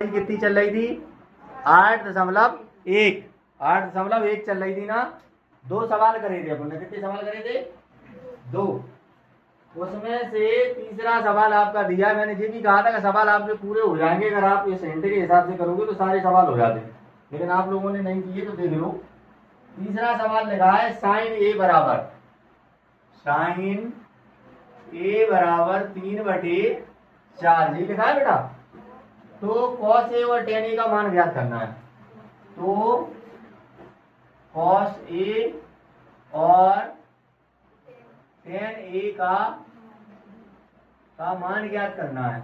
कितनी चल रही थी 8.1 8.1 चल रही थी ना। 2 सवाल करे थे अपन ने। कितने सवाल करे थे? 2। उसमें से तीसरा सवाल आपका दिया है। मैंने ये भी कहा था कि सवाल आपके पूरे हो जाएंगे अगर आप इस हिंट के हिसाब से करोगे तो सारे सवाल हो जाते हैं, लेकिन आप लोगों ने नहीं किए तो देख लो। तीसरा सवाल लिखा है साइन ए बराबर 3/4 जी लिखा है बेटा। तो कॉस ए और टेन ए का मान ज्ञात करना है। तो कॉस ए और टेन ए का मान ज्ञात करना है।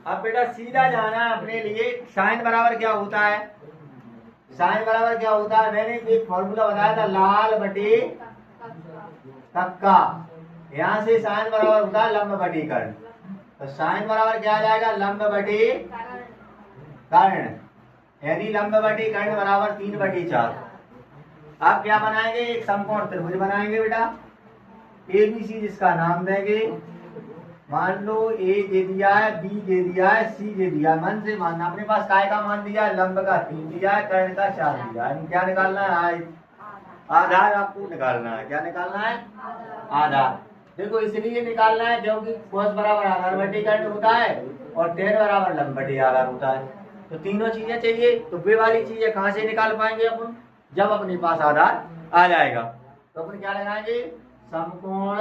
अब बेटा सीधा जाना है अपने लिए। साइन बराबर क्या होता है? साइन बराबर क्या होता है? मैंने एक फॉर्मूला बताया था लाल बटे कक्का। यहां से साइन बराबर होता है लंब बटे कर्ण। तो साइन बराबर क्या आ जाएगा? लंब बटे कर्ण, यानी लंब बटे कर्ण बराबर 3/4। आप क्या बनाएंगे? एक समकोण त्रिभुज बनाएंगे बेटा। ABC जिसका नाम देंगे। मान लो ए दे दिया है, बी दे दिया है, सी दे दिया है। मन से मानना। अपने पास काय का मान दिया है? लंब का 3 दिया है, कर्ण का 4 दिया है। क्या निकालना है? आधार आपको निकालना है। क्या निकालना है? आधार। देखो इसलिए निकालना है क्योंकि cos बराबर आधार बटे कर्ण होता है और tan बराबर लंब बटे आधार होता है। तो तीनों चीजें चाहिए। तो वे वाली चीजें कहाँ से निकाल पाएंगे अपन? जब अपने पास आधार आ जाएगा। तो अपन क्या लगाएंगे? समकोण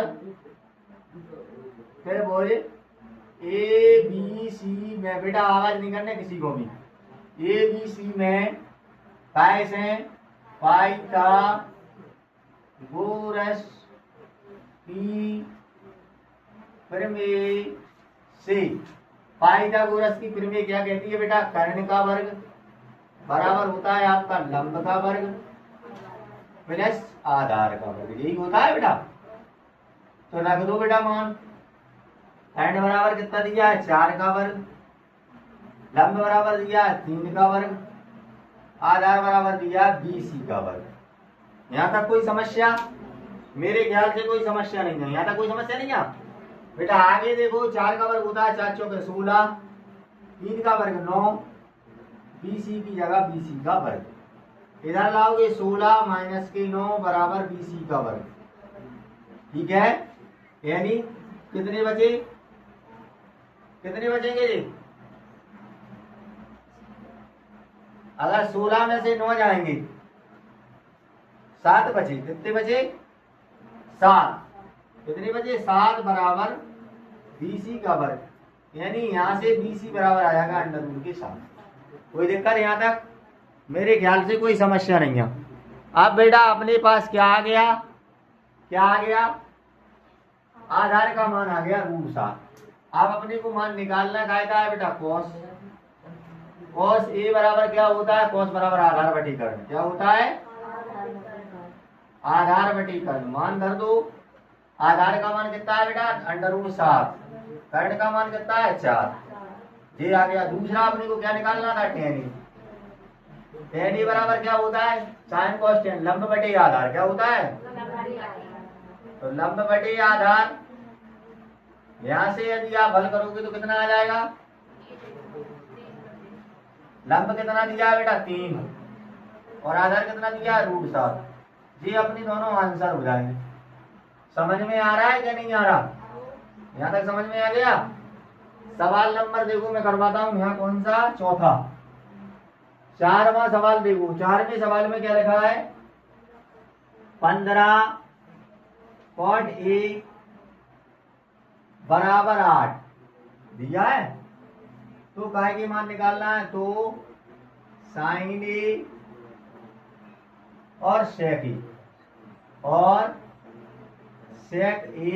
त्रिभुज ABC में। बेटा आवाज नहीं करने किसी को भी। ABC में काय से पाइथागोरस की प्रमेय से। पाइथागोरस की प्रमेय क्या कहती है बेटा? कर्ण का वर्ग बराबर होता है आपका लंब का वर्ग प्लस आधार का वर्ग। यही होता है बेटा। तो रख दो बेटा मान। कर्ण बराबर कितना दिया है? 4 का वर्ग। लंब बराबर दिया है 3 का वर्ग। आधार बराबर दिया है BC का वर्ग। यहाँ तक कोई समस्या? मेरे ख्याल से कोई समस्या नहीं है। यहाँ तक कोई समस्या नहीं है बेटा। आगे देखो 4 का वर्ग होता है 4 चौके 16, 3 का वर्ग 9, BC की जगह BC का वर्ग। इधर लाओगे 16 माइनस के 9 बराबर BC का वर्ग। ठीक है, यानी कितने बचे? कितने बचेंगे जी? अगर 16 में से 9 जाएंगे 7 बचे। कितने बचे? 7। कितने बचे? 7 बराबर BC का वर्ग, यानी यहां से BC बराबर आ जाएगा √ के 7। कोई दिक्कत यहाँ तक? मेरे ख्याल से कोई समस्या नहीं है। अब बेटा अपने पास क्या आ गया? क्या आ गया? आधार का मान आ गया √7। अब अपने को मान निकालना कहता है बेटा cos A बराबर क्या होता है? cos बराबर आधार बटे कर्ण। क्या होता है? आधार बटे कर्ण। मान धर दो। आधार का मान कितना है बेटा? √7। कर्ण का मान कितना है? 4। ये आ गया। दूसरा अपने को क्या निकालना था? tan A बराबर क्या होता है? sin cos tan लंब बटे आधार। क्या होता है? तो लंब बटे आधार। यहां से यदि आप हल करोगे तो कितना आ जाएगा? लंब कितना दिया है बेटा? 3 और आधार कितना दिया है? √7। ये अपनी दोनों आंसर हो जाएंगे। समझ में आ रहा है क्या नहीं आ रहा? यहाँ तक समझ में आ गया? सवाल नंबर देखो मैं करवाता हूँ। यहाँ कौन सा? चौथा 4वां सवाल देखो। 4वें सवाल में क्या लिखा है? 15 cot A बराबर 8 दिया है। तो काय के मान निकालना है। तो sin A और sec A और sec A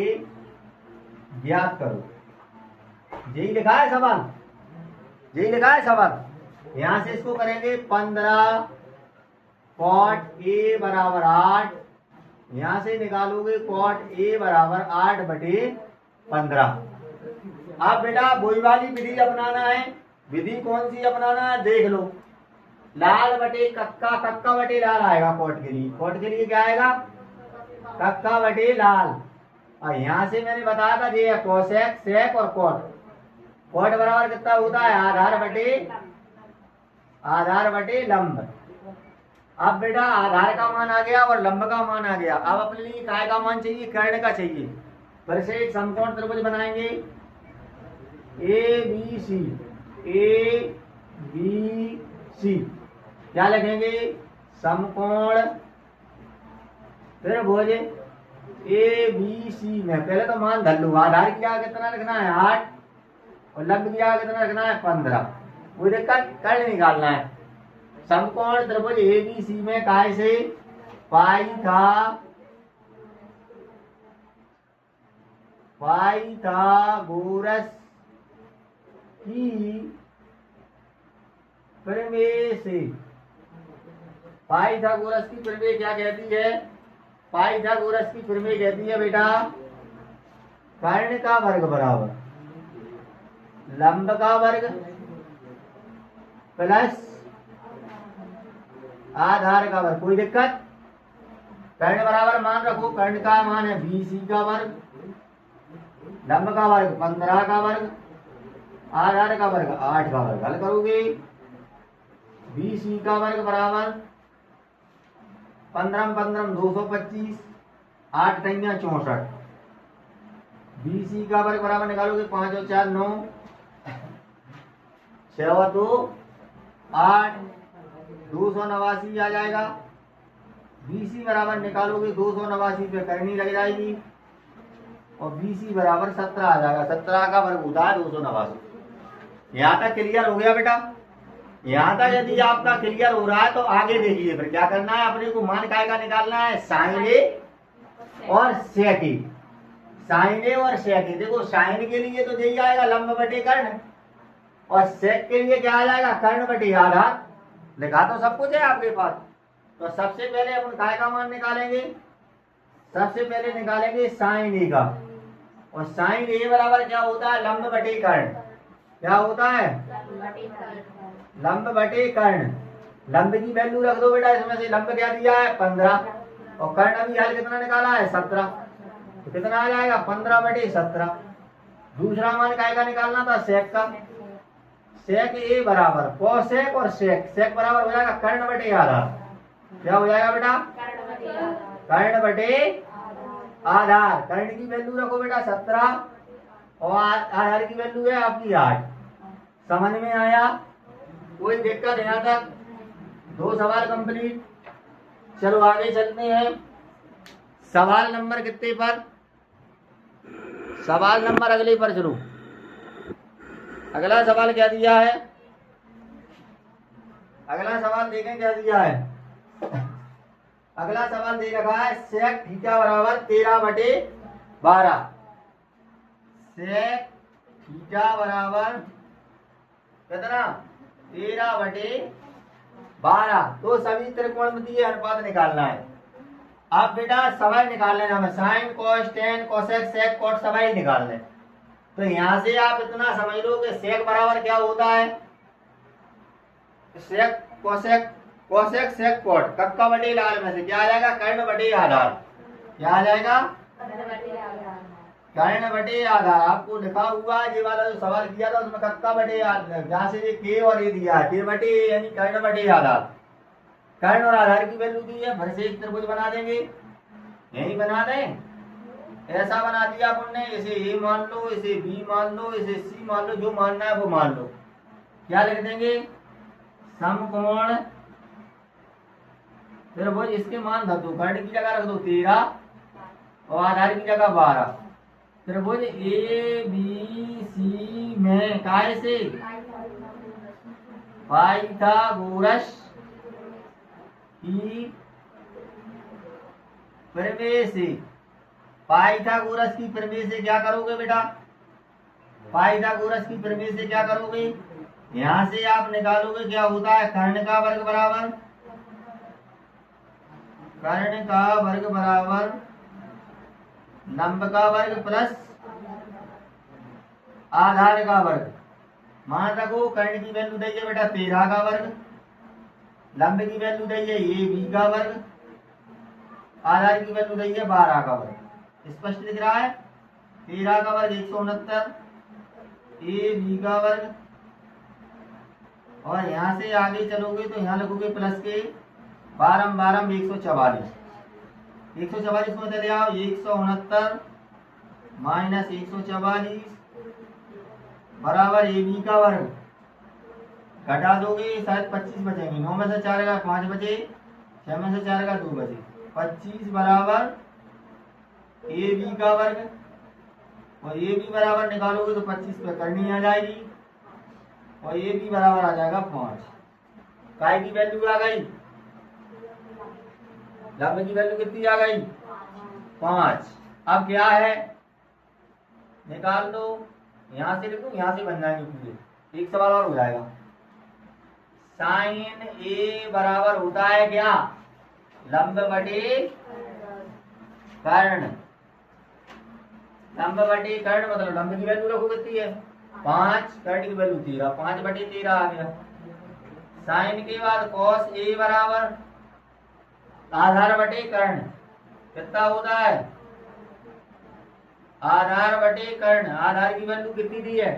ज्ञात करो। यही लिखा है सवाल। यही लिखा है सवाल। यहां से इसको करेंगे 15 cot A बराबर 8। यहां से निकालोगे cot A बराबर 8/15। अब बेटा वही वाली विधि अपनाना है। विधि कौन सी अपनाना है? देख लो। लाल बटे कक्का, कक्का बटे लाल आएगा कोट के लिए। कोट के लिए क्या आएगा? कक्का बटे लाल। और यहां से मैंने बताया था ये कोसेक, सेक और कोट। कोट बराबर कितना होता है, आधार बटे लंब। अब बेटा आधार का मान आ गया और लंब का मान आ गया। अब अपने लिए काय का मान चाहिए, कर्ण का चाहिए। फिर से एक समकोण त्रिभुज बनाएंगे ए बी सी। क्या लिखेंगे, समकोण त्रिभुज ए बी सी में पहले तो मान धर लो। आधार की जगह कितना लिखना है 8 और लंब की जगह कितना लिखना है 15। वो दिक्कत कर्ण निकालना है। समकोण त्रिभुज ए बी सी में काय से पाइथागोरस की प्रमेय से, पाइथागोरस की प्रमेय क्या कहती है, पाइथागोरस की प्रमेय कहती है बेटा कर्ण का वर्ग बराबर लंब का वर्ग प्लस आधार का वर्ग। कोई दिक्कत, कर्ण बराबर मान रखो, कर्ण का मान है BC का वर्ग, लंब का वर्ग 15 का वर्ग, आधार का वर्ग 8 का वर्ग। हल करोगे BC का वर्ग बराबर 15 225, 8 तैया 64। BC का वर्ग बराबर निकालोगे 5 और 4 9, 6 और 2 8, 289 आ जाएगा। BC बराबर निकालोगे 289 पे करनी लग जाएगी और BC बराबर 17 आ जाएगा। 17 का वर्ग होता है 289। यहाँ तक क्लियर हो गया बेटा। यहाँ तक यदि आपका क्लियर हो रहा है तो आगे देखिए फिर क्या करना है। अपने को मान काय का निकालना है, साइन ए और सेक ए। साइन ए और सेक ए, देखो साइन के लिए तो यही आएगा लंब बटे कर्ण और सेक के लिए क्या आ जाएगा कर्ण बटे आधार। लिखा तो सब कुछ है आपके पास। तो सबसे पहले अपन काय का मान निकालेंगे, सबसे पहले निकालेंगे साइन ए का। और साइन ए बराबर क्या होता है लंब बटे कर्ण। क्या होता है लंब बटे कर्ण। लंब की वैल्यू रख दो बेटा, इसमें से लंब क्या दिया है 15 और कर्ण अभी हाल कितना निकाला है 17। तो कितना आ जाएगा 15 बटे 17। दूसरा मान काय का निकालना था सेक का। सेक ए बराबर कोसेक और सेक, सेक बराबर हो जाएगा कर्ण बटे आधार। क्या हो जाएगा बेटा कर्ण बटे आधार। कर्ण की वैल्यू रखो बेटा 17 और आधार की वैल्यू है आपकी 8। समझ में आया, कोई दिक्कत यहाँ तक? 2 सवाल कंप्लीट। चलो आगे चलते हैं सवाल नंबर कितने पर, सवाल नंबर अगले पर चलो। अगला सवाल क्या दिया है, अगला सवाल देखें क्या दिया है। अगला सवाल दे रखा है सेक थीटा बराबर 13/12। सेक थीटा बराबर कितना 13/12। तो सभी त्रिकोणमितीय अनुपात निकालना है। अब बेटा सवाल निकाल लेना हमें, sine cos tan cosec sec cot सवाल निकाल लें। तो यहां से आप इतना समझ लो कि सेक बराबर क्या होता है, sec cosec, cosec sec cot, कक्का बटे लाल में से क्या आ जाएगा कर्ण बटे आधार। क्या आ जाएगा कर्ण बटे आधार। आपको लिखा हुआ ये वाला जो सवाल किया था उसमें कक्का बटे आधार, जहां से ये के और ये दिया है के बटे यानी कर्ण बटे आधार। कर्ण और आधार की वैल्यू दी है। फिर से एक त्रिभुज बना देंगे, यही बना दें। ऐसा बना दिया अपन ने, इसे ए मान लो, इसे बी मान लो, इसे सी मान लो, जो मानना है वो मान लो। क्या लिख देंगे समकोण त्रिभुज। इसके मान धर दो, कर्ण की जगह रख दो 13 और आधार की जगह 12। त्रिभुज ए बी सी में काय से पाइथागोरस की प्रमेय से। पाइथागोरस की प्रमेय से क्या करोगे बेटा, पाइथागोरस की प्रमेय से क्या करोगे, यहां से आप निकालोगे क्या होता है कर्ण का वर्ग बराबर, कर्ण का वर्ग बराबर लंब का वर्ग प्लस आधार का वर्ग। मान रखो कर्ण की वैल्यू दी है बेटा 13 का वर्ग, लंब की वैल्यू दी है ए बी का वर्ग, आधार की वैल्यू दी है 12 का वर्ग। स्पष्ट दिख रहा है। 13 का वर्ग 169, ए बी का वर्ग, और यहाँ से आगे चलोगे तो यहाँ लिखोगे प्लस के 12 12 144, 144 में चले आओ 169 माइनस 144 बराबर ए बी का वर्ग, घटा दोगे शायद 25 बचेंगे, 9 में से 4 का 5 बचे, 6 में से 4 का 2 बचे, 25 बराबर ए बी का वर्ग, और ए बी बराबर निकालोगे तो 25 पे करनी आ जाएगी, और ए बी बराबर आ जाएगा 5। काय की वैल्यू आ गई, लंब की वैल्यू कितनी आ गई 5। अब क्या है, निकाल दो, यहां से लिखूं, यहां से बन जाएंगे पूरे। एक सवाल और हो जाएगा, साइन ए बराबर होता है क्या, लंब बटे कर्ण, लंब बटे कर्ण मतलब लंब की वैल्यू रखो कितनी है 5, कर्ण की वैल्यू 13, 5 बटे 13 आ गया। साइन के बाद कॉस ए बराबर आधार बटे कर्ण, कितना होता है आधार बटे कर्ण, आधार की वैल्यू कितनी दी है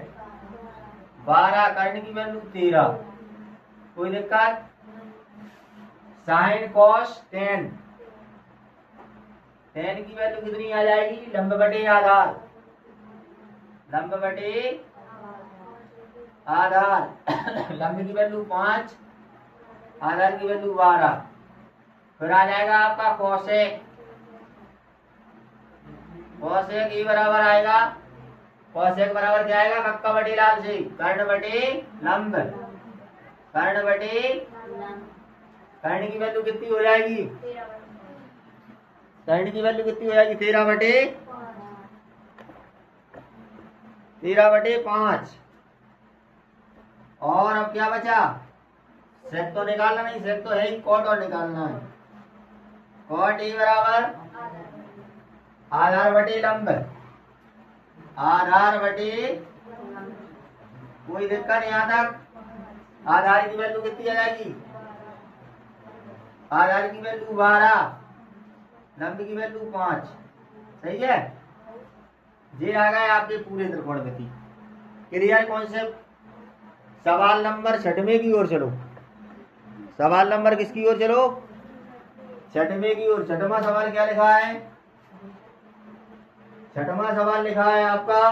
12, कर्ण की वैल्यू 13, कोई दिक्कत। साइन कॉस टेन, टेन की वैल्यू कितनी आ जाएगी, लंब बटे आधार, लंब बटे आधार लंब की वैल्यू 5, आधार की वैल्यू 12, फिर आ जाएगा आपका कोसेक, कोसेक ई बराबर आएगा, कोसेक बराबर क्या आएगा, कक्का बटे लाल से कर्ण बटे लंब, कर्ण बटे कर्ण की वैल्यू कितनी हो जाएगी, कर्ण की वैल्यू कितनी हो जाएगी 13 बटे 5। और अब क्या बचा, सेक तो निकालना नहीं, सेक तो है ही, कॉट और निकालना है, कॉट ए बराबर आधार बटे लंब, आधार बटे, कोई दिक्कत नहीं यहाँ तक। आधार की वैल्यू कितनी आ जाएगी, आधार की वैल्यू 12, लंब की वैल्यू 5, सही है। ये आ गए आपके पूरे त्रिकोणमिति क्लियर कॉन्सेप्ट। सवाल नंबर 6वें की ओर चलो, सवाल नंबर किसकी ओर चलो, 6वें की ओर। 6वां सवाल क्या लिखा है, 6वां सवाल लिखा है आपका,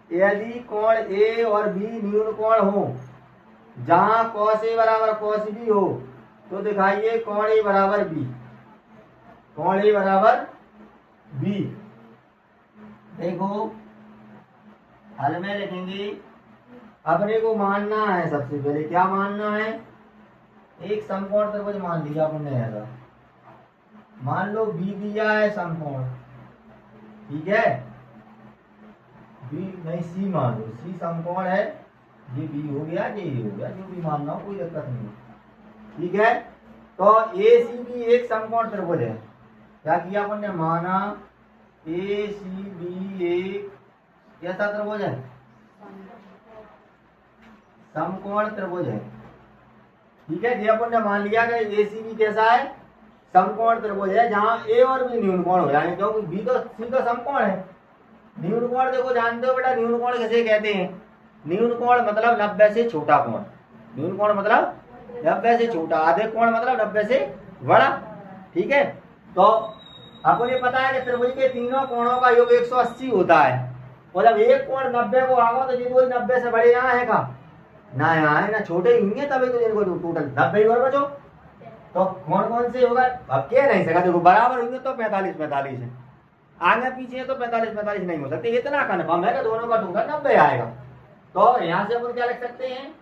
यदि कोण ए और बी न्यून कोण हो, जहां कॉस ए बराबर कॉस बी हो, तो दिखाइए कोण ए बराबर बी, कोण ए बराबर बी। देखो हल में लिखेंगे, अपने को मानना है सबसे पहले, क्या मानना है, एक समकोण त्रिभुज मान लिया आपने ऐसा, मान लो बी दिया है समकोण, ठीक है, बी नहीं सी मान लो, सी समकोण है, ये बी हो गया, ये हो गया, जो भी मानना हो कोई दिक्कत नहीं, ठीक है। तो ए सी बी एक समकोण त्रिभुज है, क्या किया अपन ने, माना ए सी बी एक कैसा त्रिभुज है, समकोण त्रिभुज है, ठीक है। ये अपन ने मान लिया कि ए सी बी कैसा है, समकोण त्रिभुज है, जहां ए और बी न्यून कोण हो जाए, क्योंकि बी तो सी का समकोण है। न्यून कोण देखो जानते हो बेटा, न्यून कोण किसे कहते हैं, न्यून कोण मतलब 90 से छोटा कोण, न्यून कोण मतलब 90 से छोटा, आधे कोण मतलब 90 से बड़ा, ठीक है। तो आपको ये पता है कि त्रिभुज के तीनों कोणों का योग 180 होता है, और जब एक कोण 90 को आगा तो ये कोई 90 से बड़े यहाँ है का ना, यहाँ है ना, छोटे ही होंगे, तभी तो इनको टोटल 90 और बचो। तो कौन कौन से होगा, अब कह नहीं सकते, देखो बराबर होंगे तो 45 है, आगे पीछे तो 45 नहीं हो सकते, इतना कन्फर्म है कि दोनों का टोटल 90 आएगा। तो यहां से अपन क्या लिख सकते हैं,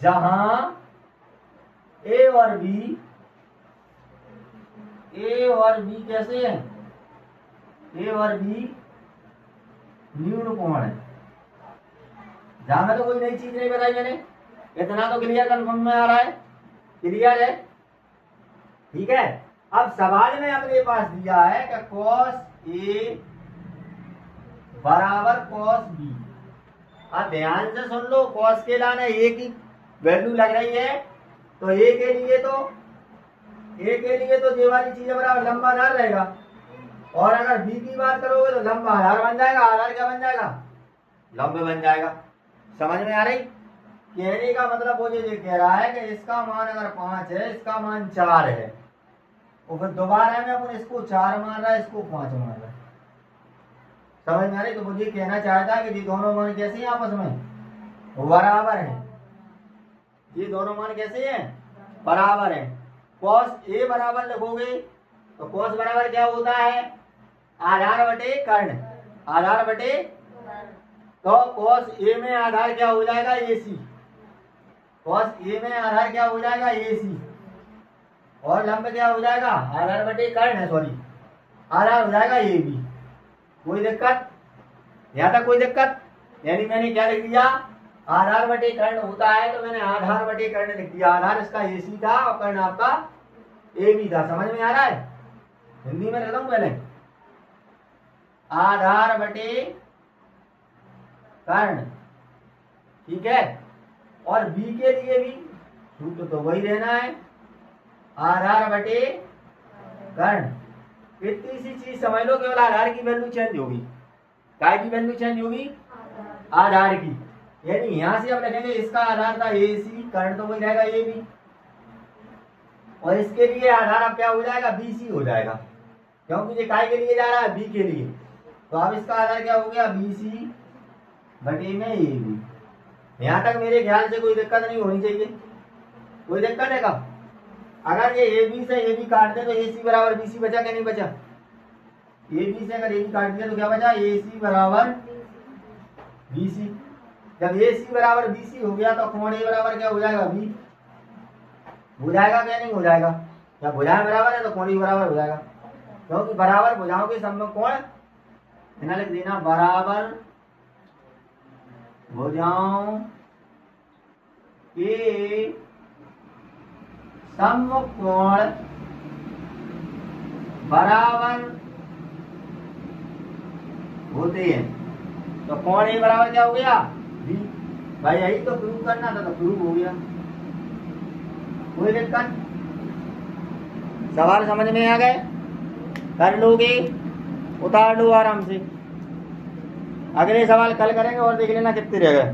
जहां ए और बी कैसे हैं, ए और बी न्यून कोण है, जहां में तो कोई नई चीज नहीं बताई मैंने, इतना तो क्लियर कन्फर्म में आ रहा है, क्लियर है, ठीक है। अब सवाल में अपने पास दिया है कि cos ए बराबर cos बी, अब ध्यान से सुन लो, cos के लाने ए की वैल्यू लग रही है, तो ए के लिए तो ये वाली चीज बराबर लंबा ना रहेगा, और अगर बी की बात करोगे तो लंब आधार बन जाएगा। आधार क्या बन जाएगा? लंब बन जाएगा। समझ में आ रही? कहने का मतलब वो ये कह रहा है कि इसका मान अगर 5 है, इसका मान 4 है, और फिर दोबारा में अपन इसको 4 मान रहा है, इसको 5 मान रहा है। समझ में आ रही? तो मुझे कहना चाहता है कि ये दोनों मान कैसे हैं? आपस में बराबर हैं। ये दोनों मान कैसे हैं? बराबर हैं। कॉस ए बराबर लिखोगे तो कॉस बराबर क्या होता है? आधार बटे कर्ण। आधार बटे, तो कॉस ए में आधार क्या हो जाएगा? AC। कॉस ए में आधार क्या हो जाएगा? AC। और लंब क्या हो जाएगा? आधार बटे कर्ण है, सॉरी, आधार हो जाएगा AB। कोई दिक्कत? यहाँ तक कोई दिक्कत? यानी मैंने क्या लिख दिया? आधार बटे कर्ण होता है तो मैंने आधार बटे कर्ण लिख दिया। आधार इसका AC था और कर्ण आपका AB था। समझ में आ रहा है? हिंदी में रहता हूं पहले। आधार बटे कर्ण, ठीक है। और B के लिए भी सूत्र तो वही रहना है, आधार बटे कर्ण। इतनी सी चीज समझ लो, केवल आधार की वैल्यू चेंज होगी। काय की वैल्यू चेंज होगी? आधार की। यानी यहां से हम लिखेंगे इसका आधार था AC, कर्ण तो वही रहेगा AB, और इसके लिए आधार अब क्या हो जाएगा? BC हो जाएगा, क्योंकि ये काय के लिए जा रहा है? B के लिए। तो अब इसका आधार क्या हो गया? BC बटे में AB। यहां तक मेरे ख्याल से कोई दिक्कत नहीं होनी चाहिए। कोई दिक्कत है? कब अगर ये AB से AB काट दे तो AC बराबर BC बचा क्या नहीं बचा? AB से अगर AB काट दिया तो क्या बचा? AC बराबर BC। जब AC बराबर BC हो गया तो कोण A बराबर क्या हो जाएगा? B हो जाएगा क्या नहीं हो जाएगा? जब भुजाएं बराबर है तो कोण A बराबर हो जाएगा, क्योंकि बराबर भुजाओं के समकोण कोण इन्हें लिख देना, बराबर भुजाओं के समकोण बराबर होते हैं। तो कोण A बराबर क्या हो गया? B। भाई यही तो प्रूव करना था, तो प्रूव हो गया। कोई दिक्कत? सवाल समझ में आ गए? कर लोगे? उतार लो आराम से। अगले सवाल कल करेंगे और देख लेना कितने रह गए।